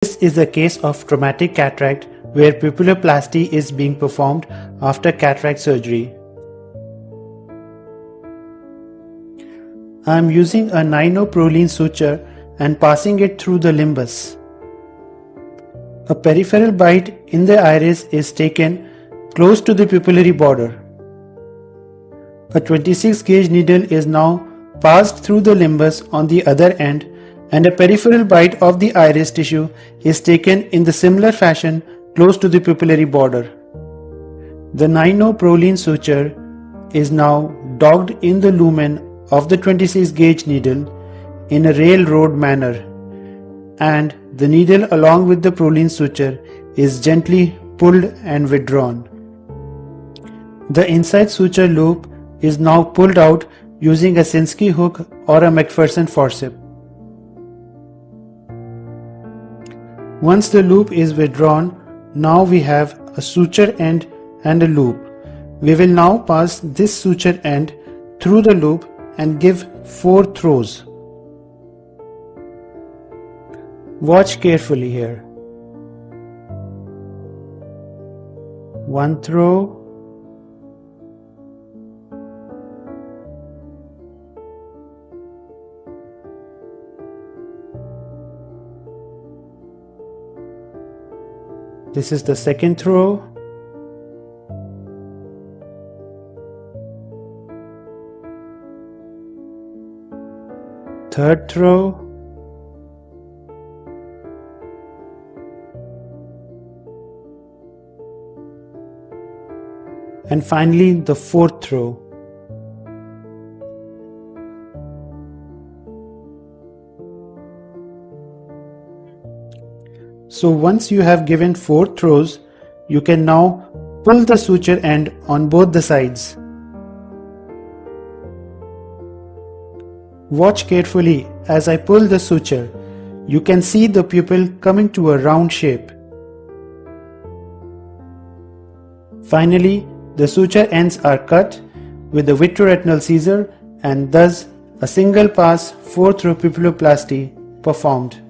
This is a case of traumatic cataract where pupilloplasty is being performed after cataract surgery. I am using a 9-0-proline suture and passing it through the limbus. A peripheral bite in the iris is taken close to the pupillary border. A 26 gauge needle is now passed through the limbus on the other end, and a peripheral bite of the iris tissue is taken in the similar fashion close to the pupillary border. The 9-0-proline suture is now dogged in the lumen of the 26 gauge needle in a railroad manner, and the needle along with the proline suture is gently pulled and withdrawn. The inside suture loop is now pulled out using a Sinskey hook or a McPherson forceps. Once the loop is withdrawn, now we have a suture end and a loop. We will now pass this suture end through the loop and give 4 throws. Watch carefully here. 1 throw, 2nd throw, 3rd throw, and finally the 4th throw. So once you have given 4 throws, you can now pull the suture end on both the sides. Watch carefully as I pull the suture. You can see the pupil coming to a round shape. Finally, the suture ends are cut with a vitreoretinal scissor, and thus a single pass 4 throw pupilloplasty performed.